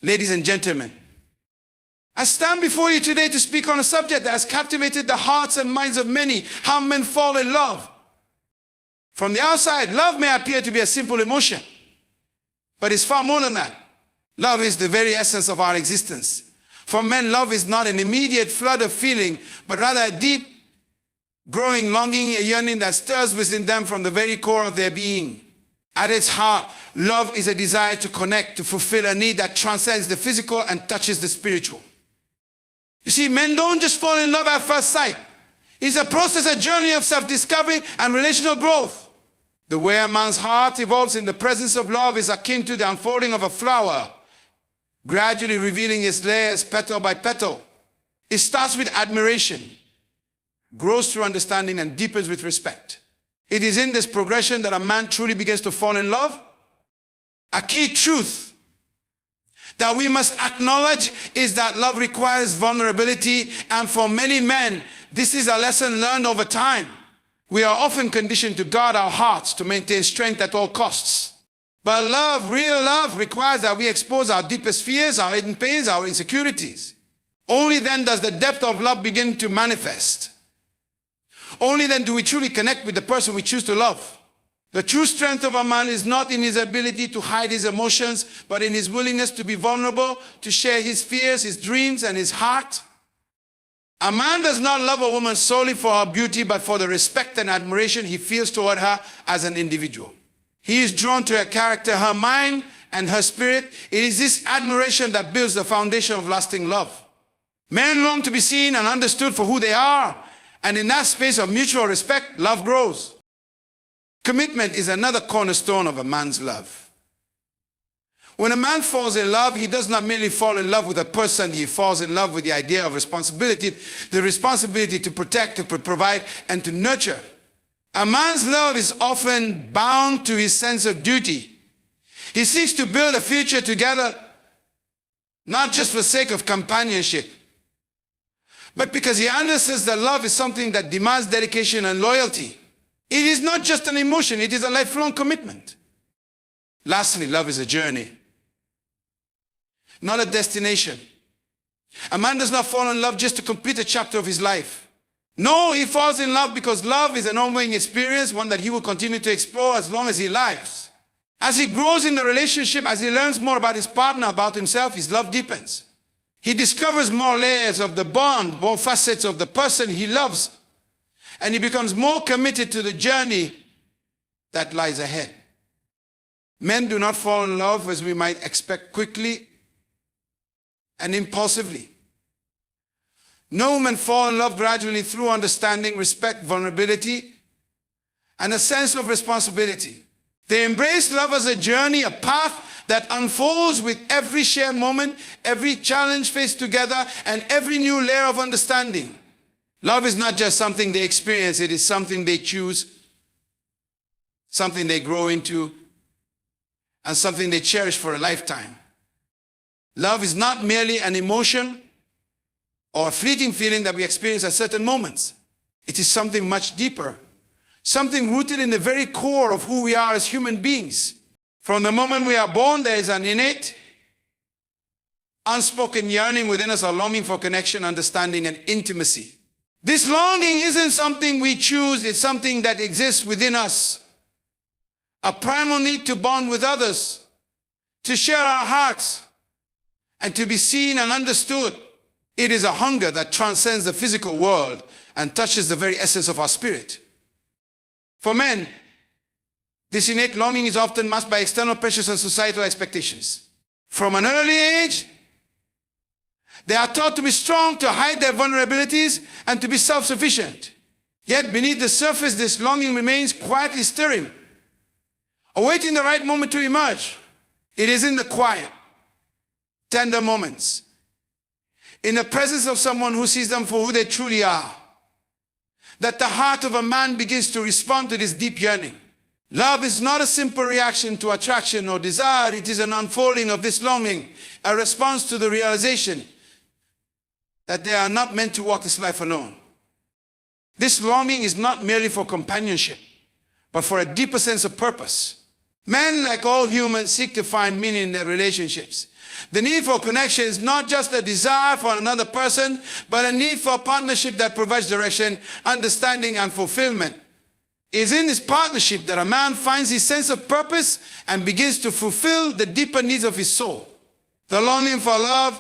Ladies and gentlemen, I stand before you today to speak on a subject that has captivated the hearts and minds of many, how men fall in love. From the outside, love may appear to be a simple emotion, but it's far more than that. Love is the very essence of our existence. For men, love is not an immediate flood of feeling, but rather a deep, growing longing, a yearning that stirs within them from the very core of their being. At its heart, love is a desire to connect, to fulfill a need that transcends the physical and touches the spiritual. You see, men don't just fall in love at first sight. It's a process, a journey of self-discovery and relational growth. The way a man's heart evolves in the presence of love is akin to the unfolding of a flower, gradually revealing its layers petal by petal. It starts with admiration, grows through understanding, and deepens with respect. It is in this progression that a man truly begins to fall in love. A key truth that we must acknowledge is that love requires vulnerability, and for many men, this is a lesson learned over time. We are often conditioned to guard our hearts, to maintain strength at all costs. But love, real love, requires that we expose our deepest fears, our hidden pains, our insecurities. Only then does the depth of love begin to manifest. Only then do we truly connect with the person we choose to love. The true strength of a man is not in his ability to hide his emotions, but in his willingness to be vulnerable, to share his fears, his dreams, and his heart. A man does not love a woman solely for her beauty, but for the respect and admiration he feels toward her as an individual. He is drawn to her character, her mind, and her spirit. It is this admiration that builds the foundation of lasting love. Men long to be seen and understood for who they are, and in that space of mutual respect, love grows. Commitment is another cornerstone of a man's love. When a man falls in love, he does not merely fall in love with a person, he falls in love with the idea of responsibility, the responsibility to protect, to provide, and to nurture. A man's love is often bound to his sense of duty. He seeks to build a future together, not just for the sake of companionship, but because he understands that love is something that demands dedication and loyalty. It is not just an emotion, it is a lifelong commitment. Lastly, love is a journey, not a destination. A man does not fall in love just to complete a chapter of his life. No, he falls in love because love is an ongoing experience, one that he will continue to explore as long as he lives. As he grows in the relationship, as he learns more about his partner, about himself, his love deepens. He discovers more layers of the bond, more facets of the person he loves, and he becomes more committed to the journey that lies ahead. Men do not fall in love as we might expect, quickly and impulsively. No, men fall in love gradually through understanding, respect, vulnerability, and a sense of responsibility. They embrace love as a journey, a path that unfolds with every shared moment, every challenge faced together, and every new layer of understanding. Love is not just something they experience, it is something they choose, something they grow into, and something they cherish for a lifetime. Love is not merely an emotion or a fleeting feeling that we experience at certain moments. It is something much deeper, something rooted in the very core of who we are as human beings. From the moment we are born, there is an innate, unspoken yearning within us, a longing for connection, understanding, and intimacy. This longing isn't something we choose, it's something that exists within us. A primal need to bond with others, to share our hearts, and to be seen and understood. It is a hunger that transcends the physical world and touches the very essence of our spirit. For men, this innate longing is often masked by external pressures and societal expectations. From an early age, they are taught to be strong, to hide their vulnerabilities, and to be self-sufficient. Yet beneath the surface, this longing remains quietly stirring, awaiting the right moment to emerge. It is in the quiet, tender moments, in the presence of someone who sees them for who they truly are, that the heart of a man begins to respond to this deep yearning. Love is not a simple reaction to attraction or desire. It is an unfolding of this longing, a response to the realization that they are not meant to walk this life alone. This longing is not merely for companionship, but for a deeper sense of purpose. Men, like all humans, seek to find meaning in their relationships. The need for connection is not just a desire for another person, but a need for a partnership that provides direction, understanding, and fulfillment. It is in this partnership that a man finds his sense of purpose and begins to fulfill the deeper needs of his soul. The longing for love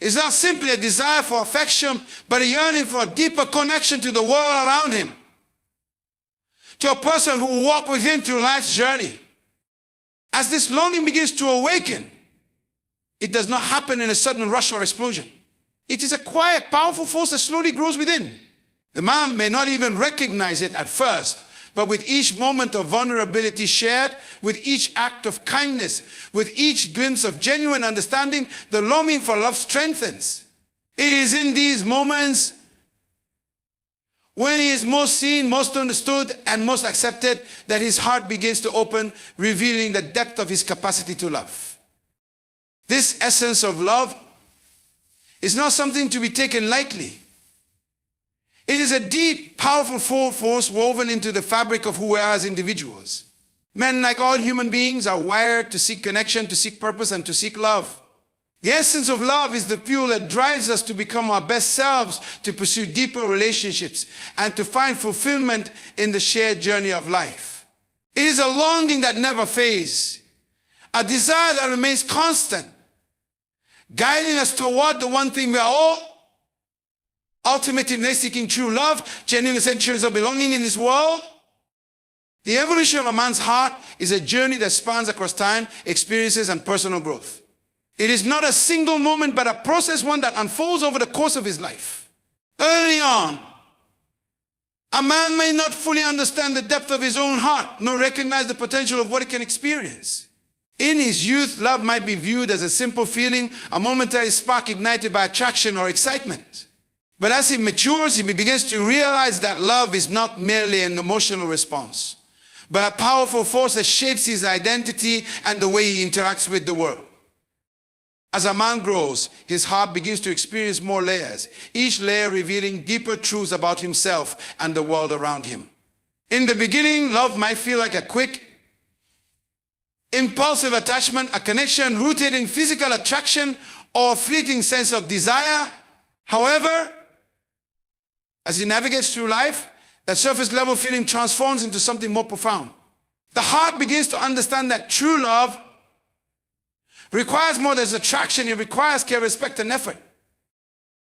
is not simply a desire for affection, but a yearning for a deeper connection to the world around him, to a person who will walk with him through life's journey. As this longing begins to awaken, it does not happen in a sudden rush or explosion. It is a quiet, powerful force that slowly grows within. The man may not even recognize it at first, but with each moment of vulnerability shared, with each act of kindness, with each glimpse of genuine understanding, the longing for love strengthens. It is in these moments when he is most seen, most understood, and most accepted that his heart begins to open, revealing the depth of his capacity to love. This essence of love is not something to be taken lightly. It is a deep, powerful force woven into the fabric of who we are as individuals. Men, like all human beings, are wired to seek connection, to seek purpose, and to seek love. The essence of love is the fuel that drives us to become our best selves, to pursue deeper relationships, and to find fulfillment in the shared journey of life. It is a longing that never fades, a desire that remains constant, guiding us toward the one thing we are all ultimately seeking: true love, genuine essentials of belonging in this world. The evolution of a man's heart is a journey that spans across time, experiences, and personal growth. It is not a single moment, but a process, one that unfolds over the course of his life. Early on, a man may not fully understand the depth of his own heart, nor recognize the potential of what it can experience. In his youth, love might be viewed as a simple feeling, a momentary spark ignited by attraction or excitement. But as he matures, he begins to realize that love is not merely an emotional response, but a powerful force that shapes his identity and the way he interacts with the world. As a man grows, his heart begins to experience more layers, each layer revealing deeper truths about himself and the world around him. In the beginning, love might feel like a quick, impulsive attachment, a connection rooted in physical attraction or a fleeting sense of desire. However, as he navigates through life, that surface level feeling transforms into something more profound. The heart begins to understand that true love requires more than attraction. It requires care, respect, and effort.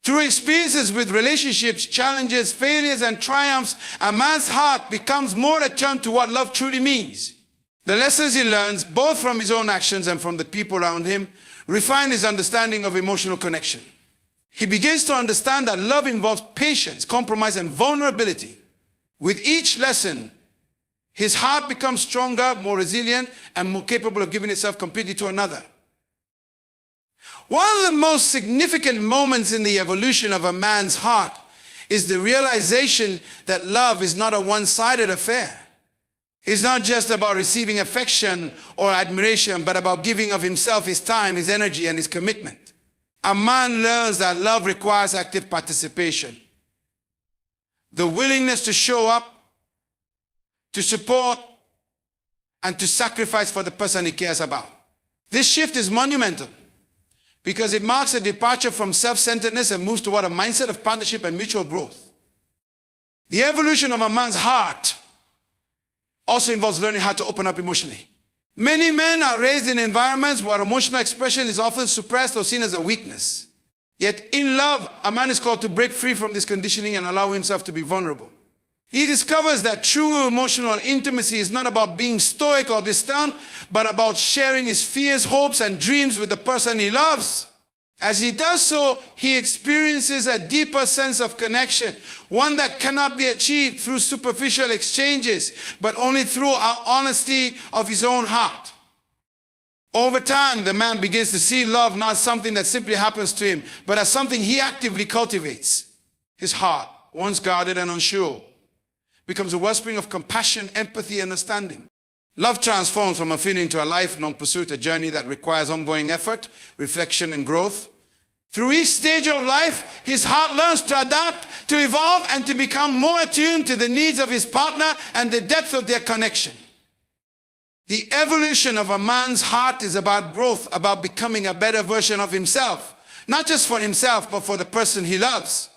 Through experiences with relationships, challenges, failures, and triumphs, a man's heart becomes more attuned to what love truly means. The lessons he learns, both from his own actions and from the people around him, refine his understanding of emotional connection. He begins to understand that love involves patience, compromise, and vulnerability. With each lesson, his heart becomes stronger, more resilient, and more capable of giving itself completely to another. One of the most significant moments in the evolution of a man's heart is the realization that love is not a one-sided affair. It's not just about receiving affection or admiration, but about giving of himself, his time, his energy, and his commitment. A man learns that love requires active participation. The willingness to show up, to support, and to sacrifice for the person he cares about. This shift is monumental because it marks a departure from self-centeredness and moves toward a mindset of partnership and mutual growth. The evolution of a man's heart also involves learning how to open up emotionally. Many men are raised in environments where emotional expression is often suppressed or seen as a weakness. Yet in love, a man is called to break free from this conditioning and allow himself to be vulnerable. He discovers that true emotional intimacy is not about being stoic or distant, but about sharing his fears, hopes, and dreams with the person he loves. As he does so, he experiences a deeper sense of connection, one that cannot be achieved through superficial exchanges, but only through our honesty of his own heart. Over time, the man begins to see love not as something that simply happens to him, but as something he actively cultivates. His heart, once guarded and unsure, becomes a wellspring of compassion, empathy, and understanding. Love transforms from a feeling to a lifelong pursuit, a journey that requires ongoing effort, reflection, and growth. Through each stage of life, his heart learns to adapt, to evolve, and to become more attuned to the needs of his partner and the depth of their connection. The evolution of a man's heart is about growth, about becoming a better version of himself. Not just for himself, but for the person he loves.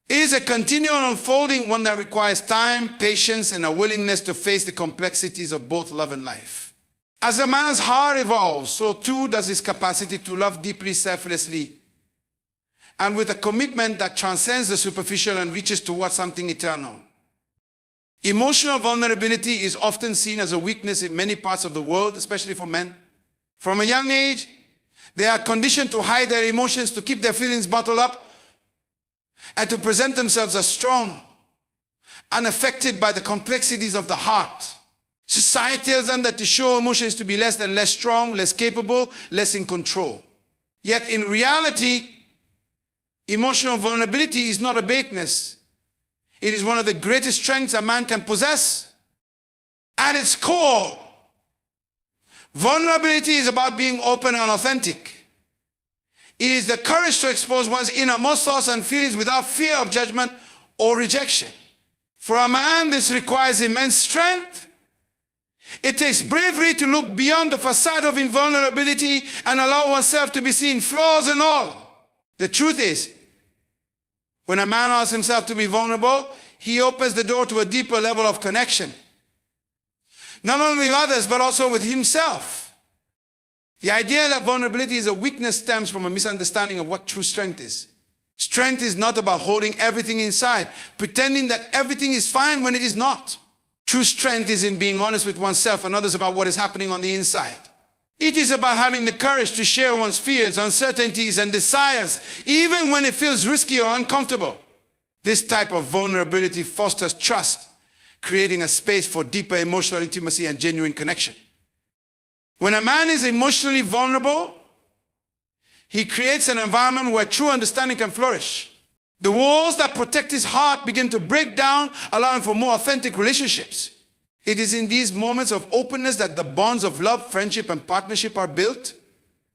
It is a continual unfolding, one that requires time, patience, and a willingness to face the complexities of both love and life. As a man's heart evolves, so too does his capacity to love deeply, selflessly, and with a commitment that transcends the superficial and reaches towards something eternal. Emotional vulnerability is often seen as a weakness in many parts of the world, especially for men. From a young age, they are conditioned to hide their emotions, to keep their feelings bottled up, and to present themselves as strong, unaffected by the complexities of the heart. Society tells them that to show emotions to be less than less strong, less capable, less in control. Yet in reality, emotional vulnerability is not a weakness. It is one of the greatest strengths a man can possess. At its core, vulnerability is about being open and authentic. It is the courage to expose one's innermost thoughts and feelings without fear of judgment or rejection. For a man, this requires immense strength. It takes bravery to look beyond the facade of invulnerability and allow oneself to be seen, flaws and all. The truth is, when a man allows himself to be vulnerable, he opens the door to a deeper level of connection. Not only with others, but also with himself. The idea that vulnerability is a weakness stems from a misunderstanding of what true strength is. Strength is not about holding everything inside, pretending that everything is fine when it is not. True strength is in being honest with oneself and others about what is happening on the inside. It is about having the courage to share one's fears, uncertainties, and desires, even when it feels risky or uncomfortable. This type of vulnerability fosters trust, creating a space for deeper emotional intimacy and genuine connection. When a man is emotionally vulnerable, he creates an environment where true understanding can flourish. The walls that protect his heart begin to break down, allowing for more authentic relationships. It is in these moments of openness that the bonds of love, friendship, and partnership are built.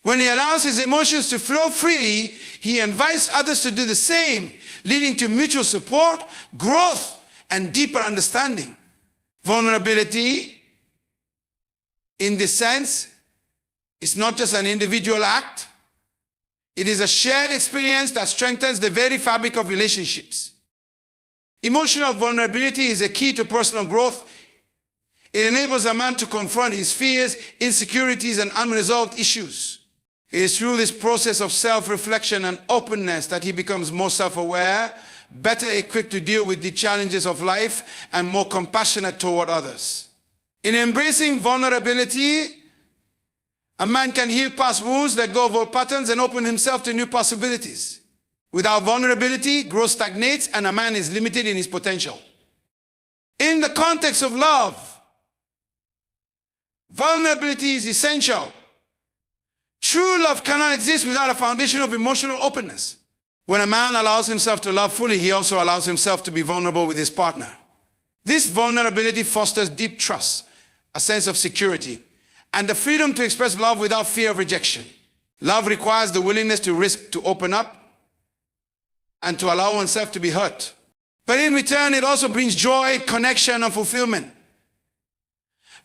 When he allows his emotions to flow freely, he invites others to do the same, leading to mutual support, growth, and deeper understanding. Vulnerability, in this sense, is not just an individual act. It is a shared experience that strengthens the very fabric of relationships. Emotional vulnerability is a key to personal growth. It enables a man to confront his fears, insecurities, and unresolved issues. It is through this process of self-reflection and openness that he becomes more self-aware, better equipped to deal with the challenges of life, and more compassionate toward others. In embracing vulnerability, a man can heal past wounds, let go of old patterns, and open himself to new possibilities. Without vulnerability, growth stagnates, and a man is limited in his potential. In the context of love, vulnerability is essential. True love cannot exist without a foundation of emotional openness. When a man allows himself to love fully, he also allows himself to be vulnerable with his partner. This vulnerability fosters deep trust, a sense of security, and the freedom to express love without fear of rejection. Love requires the willingness to risk, to open up, and to allow oneself to be hurt. But in return, it also brings joy, connection, and fulfillment.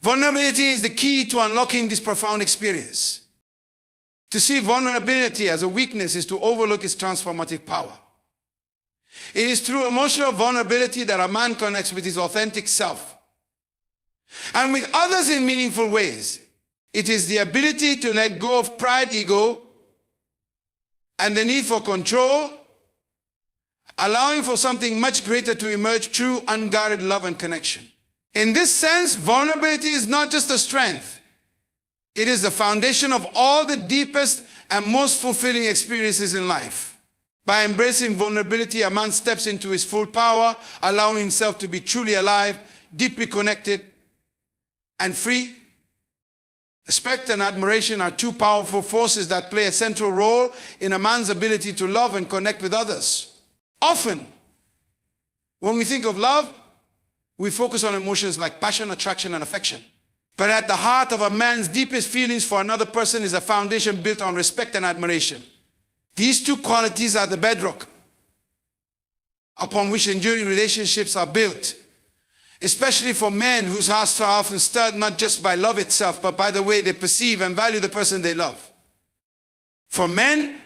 Vulnerability is the key to unlocking this profound experience. To see vulnerability as a weakness is to overlook its transformative power. It is through emotional vulnerability that a man connects with his authentic self and with others in meaningful ways. It is the ability to let go of pride, ego, and the need for control, allowing for something much greater to emerge, true, unguarded love and connection. In this sense, vulnerability is not just a strength. It is the foundation of all the deepest and most fulfilling experiences in life. By embracing vulnerability, a man steps into his full power, allowing himself to be truly alive, deeply connected, and free. Respect and admiration are two powerful forces that play a central role in a man's ability to love and connect with others. Often, when we think of love, we focus on emotions like passion, attraction, and affection. But at the heart of a man's deepest feelings for another person is a foundation built on respect and admiration. These two qualities are the bedrock upon which enduring relationships are built. especially for men whose hearts are often stirred not just by love itself, but by the way they perceive and value the person they love. For men,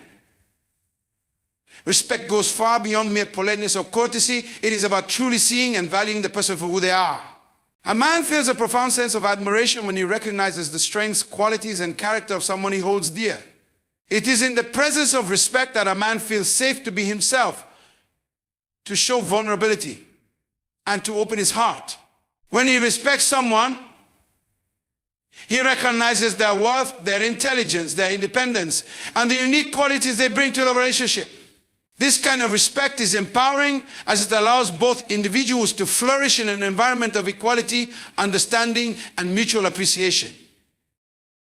respect goes far beyond mere politeness or courtesy. It is about truly seeing and valuing the person for who they are. A man feels a profound sense of admiration when he recognizes the strengths, qualities, and character of someone he holds dear. It is in the presence of respect that a man feels safe to be himself, to show vulnerability, and to open his heart. When he respects someone, he recognizes their worth, their intelligence, their independence, and the unique qualities they bring to the relationship. This kind of respect is empowering, as it allows both individuals to flourish in an environment of equality, understanding, and mutual appreciation.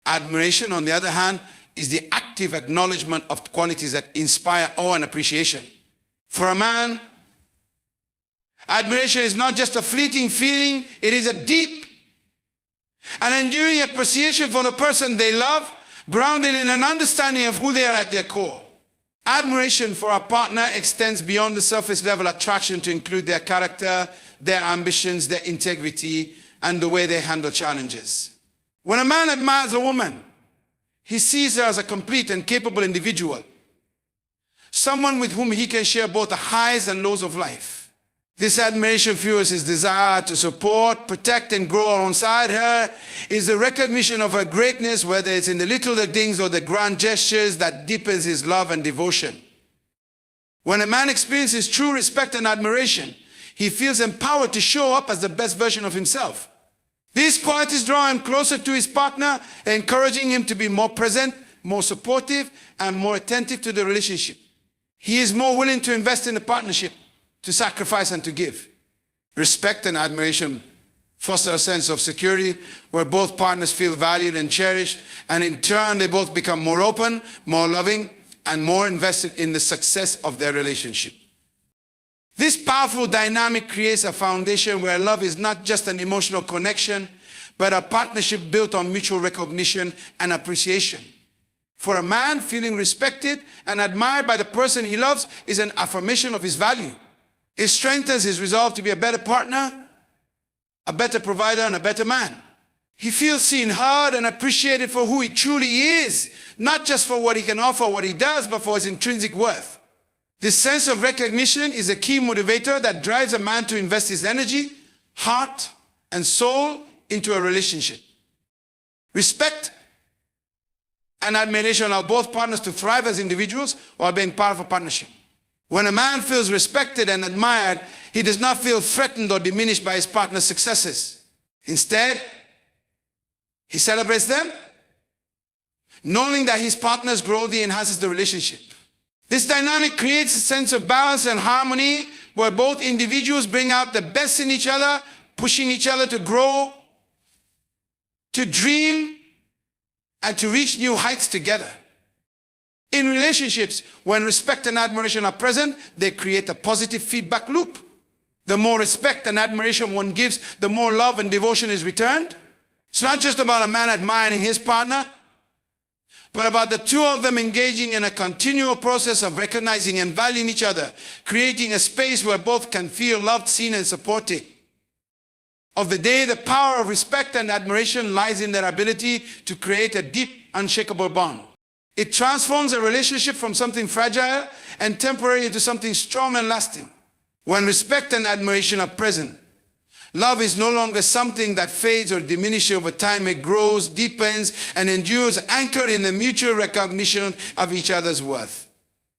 Admiration, on the other hand, is the active acknowledgement of qualities that inspire awe and appreciation. For a man, admiration is not just a fleeting feeling, it is a deep and enduring appreciation for the person they love, grounded in an understanding of who they are at their core. Admiration for a partner extends beyond the surface level attraction to include their character, their ambitions, their integrity, and the way they handle challenges. When a man admires a woman, he sees her as a complete and capable individual, someone with whom he can share both the highs and lows of life. This admiration fuels his desire to support, protect, and grow alongside her. Is the recognition of her greatness, whether it's in the little things or the grand gestures, that deepens his love and devotion. When a man experiences true respect and admiration, he feels empowered to show up as the best version of himself. These qualities draw him closer to his partner, encouraging him to be more present, more supportive, and more attentive to the relationship. He is more willing to invest in the partnership, to sacrifice and to give. Respect and admiration foster a sense of security where both partners feel valued and cherished, and in turn they both become more open, more loving, and more invested in the success of their relationship. This powerful dynamic creates a foundation where love is not just an emotional connection, but a partnership built on mutual recognition and appreciation. For a man, feeling respected and admired by the person he loves is an affirmation of his value. It strengthens his resolve to be a better partner, a better provider, and a better man. He feels seen, heard, and appreciated for who he truly is, not just for what he can offer, what he does, but for his intrinsic worth. This sense of recognition is a key motivator that drives a man to invest his energy, heart, and soul into a relationship. Respect and admiration allow both partners to thrive as individuals while being part of a partnership. When a man feels respected and admired, he does not feel threatened or diminished by his partner's successes. Instead, he celebrates them, knowing that his partner's growth enhances the relationship. This dynamic creates a sense of balance and harmony where both individuals bring out the best in each other, pushing each other to grow, to dream, and to reach new heights together. In relationships, when respect and admiration are present, they create a positive feedback loop. The more respect and admiration one gives, the more love and devotion is returned. It's not just about a man admiring his partner, but about the two of them engaging in a continual process of recognizing and valuing each other, creating a space where both can feel loved, seen, and supported. Of the day, the power of respect and admiration lies in their ability to create a deep, unshakable bond. It transforms a relationship from something fragile and temporary into something strong and lasting. When respect and admiration are present, love is no longer something that fades or diminishes over time. It grows, deepens, and endures, anchored in the mutual recognition of each other's worth.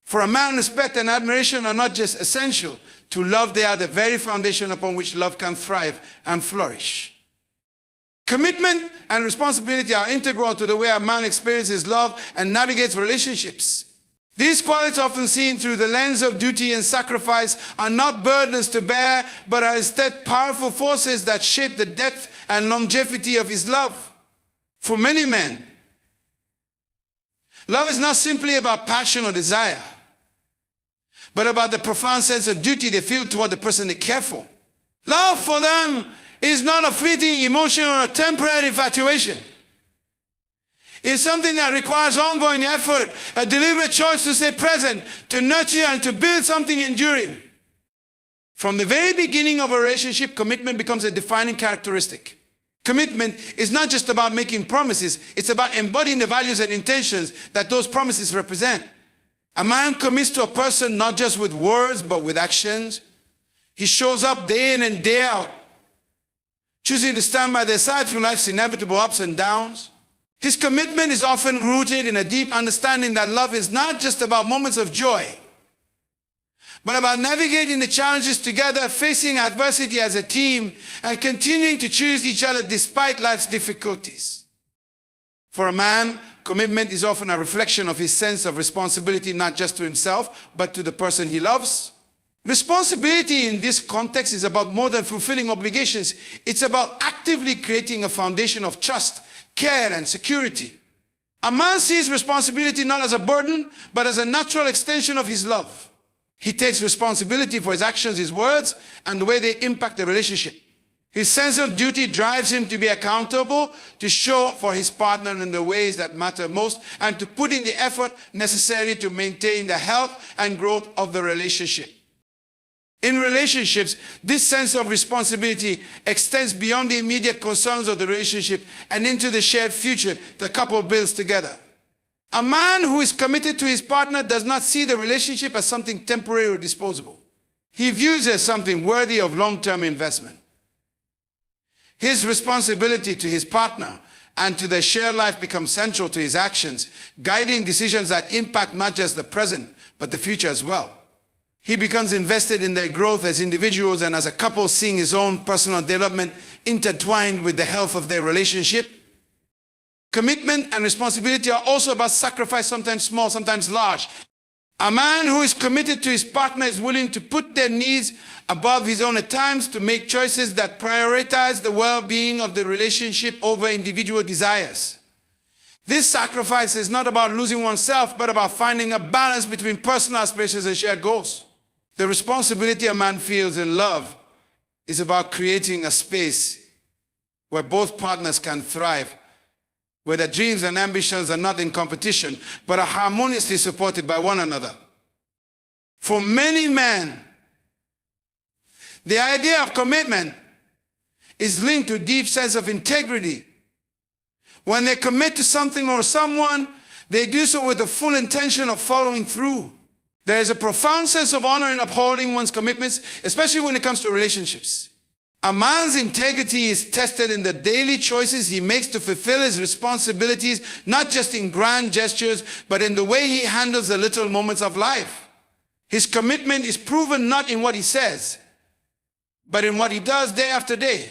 For a man, respect and admiration are not just essential to love, they are the very foundation upon which love can thrive and flourish. Commitment and responsibility are integral to the way a man experiences love and navigates relationships. These qualities, often seen through the lens of duty and sacrifice, are not burdens to bear, but are instead powerful forces that shape the depth and longevity of his love. For many men, love is not simply about passion or desire, but about the profound sense of duty they feel toward the person they care for. Love for them is not a fleeting emotion or a temporary infatuation. It's something that requires ongoing effort, a deliberate choice to stay present, to nurture and to build something enduring. From the very beginning of a relationship, commitment becomes a defining characteristic. Commitment is not just about making promises, it's about embodying the values and intentions that those promises represent. A man commits to a person not just with words, but with actions. He shows up day in and day out, choosing to stand by their side through life's inevitable ups and downs. His commitment is often rooted in a deep understanding that love is not just about moments of joy, but about navigating the challenges together, facing adversity as a team, and continuing to choose each other despite life's difficulties. For a man, commitment is often a reflection of his sense of responsibility, not just to himself, but to the person he loves. Responsibility in this context is about more than fulfilling obligations. It's about actively creating a foundation of trust, care, and security. A man sees responsibility not as a burden, but as a natural extension of his love. He takes responsibility for his actions, his words, and the way they impact the relationship. His sense of duty drives him to be accountable, to show up for his partner in the ways that matter most, and to put in the effort necessary to maintain the health and growth of the relationship. In relationships, this sense of responsibility extends beyond the immediate concerns of the relationship and into the shared future the couple builds together. A man who is committed to his partner does not see the relationship as something temporary or disposable. He views it as something worthy of long-term investment. His responsibility to his partner and to their shared life becomes central to his actions, guiding decisions that impact not just the present, but the future as well. He becomes invested in their growth as individuals and as a couple, seeing his own personal development intertwined with the health of their relationship. Commitment and responsibility are also about sacrifice, sometimes small, sometimes large. A man who is committed to his partner is willing to put their needs above his own at times, to make choices that prioritize the well-being of the relationship over individual desires. This sacrifice is not about losing oneself, but about finding a balance between personal aspirations and shared goals. The responsibility a man feels in love is about creating a space where both partners can thrive, where their dreams and ambitions are not in competition, but are harmoniously supported by one another. For many men, the idea of commitment is linked to a deep sense of integrity. When they commit to something or someone, they do so with the full intention of following through. There is a profound sense of honor in upholding one's commitments, especially when it comes to relationships. A man's integrity is tested in the daily choices he makes to fulfill his responsibilities, not just in grand gestures, but in the way he handles the little moments of life. His commitment is proven not in what he says, but in what he does day after day.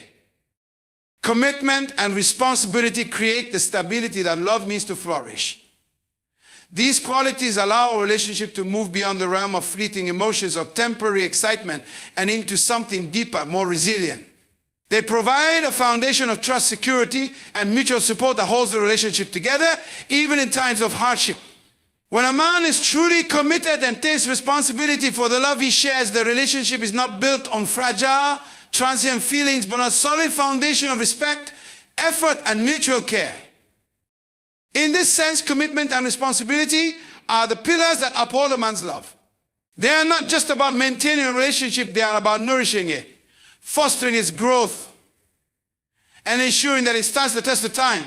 Commitment and responsibility create the stability that love means to flourish. These qualities allow a relationship to move beyond the realm of fleeting emotions of temporary excitement and into something deeper, more resilient. They provide a foundation of trust, security, and mutual support that holds the relationship together, even in times of hardship. When a man is truly committed and takes responsibility for the love he shares, the relationship is not built on fragile, transient feelings, but on a solid foundation of respect, effort, and mutual care. In this sense, commitment and responsibility are the pillars that uphold a man's love. They are not just about maintaining a relationship, they are about nourishing it, fostering its growth, and ensuring that it stands the test of time.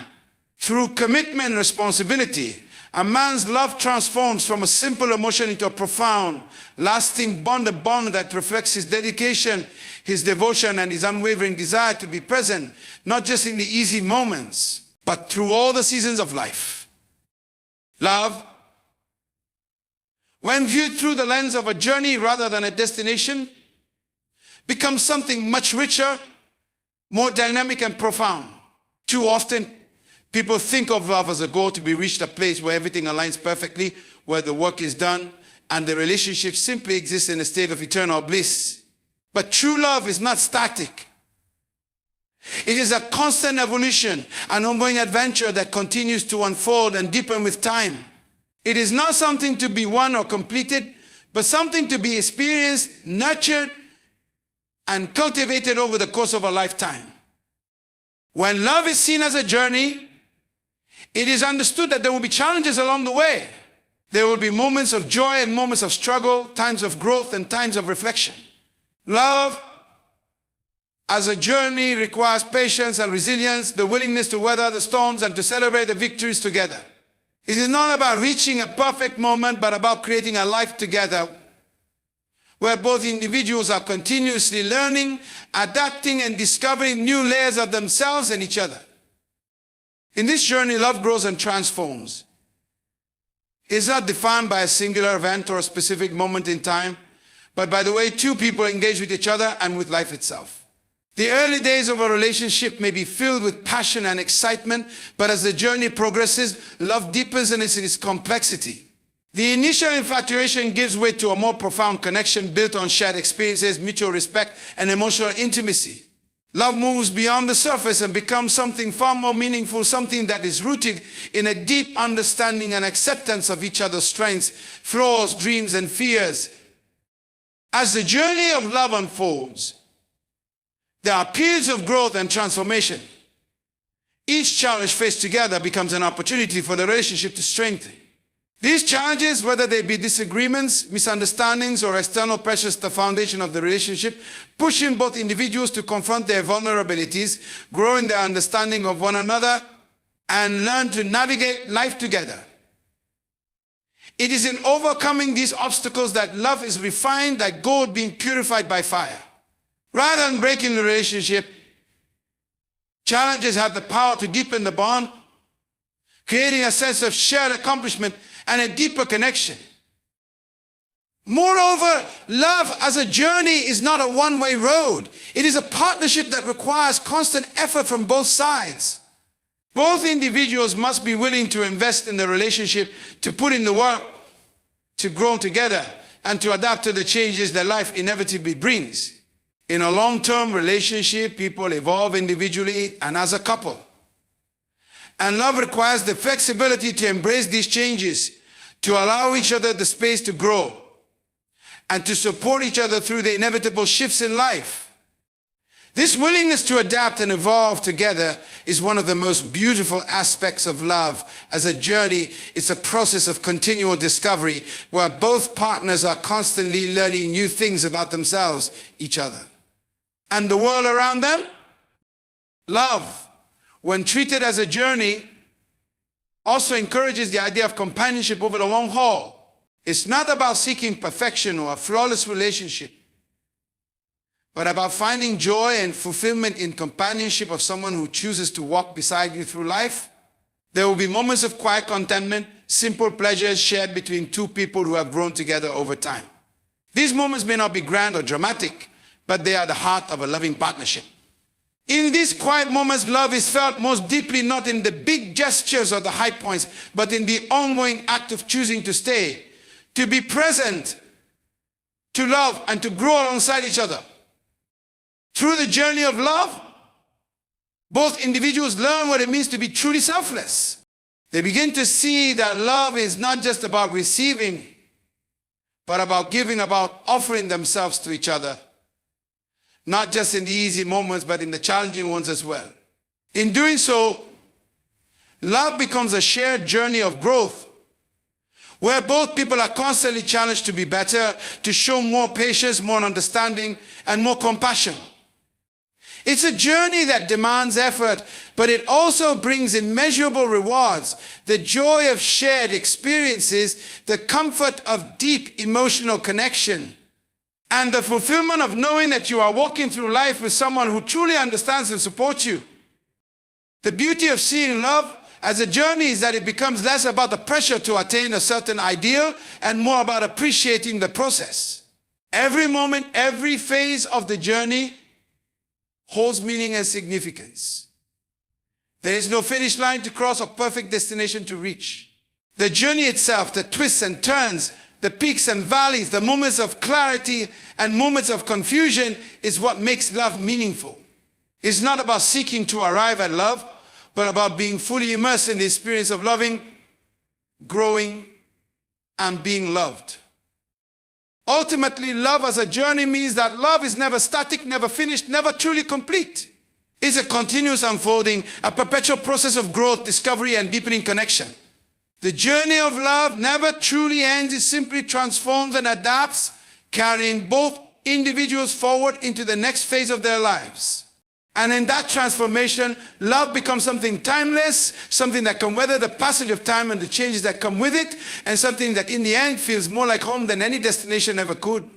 Through commitment and responsibility, a man's love transforms from a simple emotion into a profound, lasting bond, a bond that reflects his dedication, his devotion, and his unwavering desire to be present, not just in the easy moments, but through all the seasons of life. Love, when viewed through the lens of a journey rather than a destination, becomes something much richer, more dynamic and profound. Too often, people think of love as a goal to be reached, a place where everything aligns perfectly, where the work is done, and the relationship simply exists in a state of eternal bliss. But true love is not static. It is a constant evolution, an ongoing adventure that continues to unfold and deepen with time. It is not something to be won or completed, but something to be experienced, nurtured, and cultivated over the course of a lifetime. When love is seen as a journey, it is understood that there will be challenges along the way. There will be moments of joy and moments of struggle, times of growth and times of reflection. Love as a journey requires patience and resilience, the willingness to weather the storms and to celebrate the victories together. It is not about reaching a perfect moment, but about creating a life together where both individuals are continuously learning, adapting, and discovering new layers of themselves and each other. In this journey, love grows and transforms. It is not defined by a singular event or a specific moment in time, but by the way two people engage with each other and with life itself. The early days of a relationship may be filled with passion and excitement, but as the journey progresses, love deepens in its complexity. The initial infatuation gives way to a more profound connection built on shared experiences, mutual respect, and emotional intimacy. Love moves beyond the surface and becomes something far more meaningful, something that is rooted in a deep understanding and acceptance of each other's strengths, flaws, dreams, and fears. As the journey of love unfolds, there are periods of growth and transformation. Each challenge faced together becomes an opportunity for the relationship to strengthen. These challenges, whether they be disagreements, misunderstandings, or external pressures, the foundation of the relationship, pushing both individuals to confront their vulnerabilities, grow in their understanding of one another, and learn to navigate life together. It is in overcoming these obstacles that love is refined, like gold being purified by fire. Rather than breaking the relationship, challenges have the power to deepen the bond, creating a sense of shared accomplishment and a deeper connection. Moreover, love as a journey is not a one-way road. It is a partnership that requires constant effort from both sides. Both individuals must be willing to invest in the relationship, to put in the work, to grow together, and to adapt to the changes that life inevitably brings. In a long-term relationship, people evolve individually and as a couple. And love requires the flexibility to embrace these changes, to allow each other the space to grow, and to support each other through the inevitable shifts in life. This willingness to adapt and evolve together is one of the most beautiful aspects of love. As a journey, it's a process of continual discovery where both partners are constantly learning new things about themselves, each other, and the world around them. Love, when treated as a journey, also encourages the idea of companionship over the long haul. It's not about seeking perfection or a flawless relationship, but about finding joy and fulfillment in companionship of someone who chooses to walk beside you through life. There will be moments of quiet contentment, simple pleasures shared between two people who have grown together over time. These moments may not be grand or dramatic, but they are the heart of a loving partnership. In these quiet moments, love is felt most deeply not in the big gestures or the high points, but in the ongoing act of choosing to stay, to be present, to love, and to grow alongside each other. Through the journey of love, both individuals learn what it means to be truly selfless. They begin to see that love is not just about receiving, but about giving, about offering themselves to each other. Not just in the easy moments, but in the challenging ones as well. In doing so, love becomes a shared journey of growth, where both people are constantly challenged to be better, to show more patience, more understanding, and more compassion. It's a journey that demands effort, but it also brings immeasurable rewards, the joy of shared experiences, the comfort of deep emotional connection, and the fulfillment of knowing that you are walking through life with someone who truly understands and supports you. The beauty of seeing love as a journey is that it becomes less about the pressure to attain a certain ideal and more about appreciating the process. Every moment, every phase of the journey holds meaning and significance. There is no finish line to cross or perfect destination to reach. The journey itself, the twists and turns, the peaks and valleys, the moments of clarity and moments of confusion is what makes love meaningful. It's not about seeking to arrive at love, but about being fully immersed in the experience of loving, growing, and being loved. Ultimately, love as a journey means that love is never static, never finished, never truly complete. It's a continuous unfolding, a perpetual process of growth, discovery, and deepening connection. The journey of love never truly ends. It simply transforms and adapts, carrying both individuals forward into the next phase of their lives. And in that transformation, love becomes something timeless, something that can weather the passage of time and the changes that come with it, and something that in the end feels more like home than any destination ever could.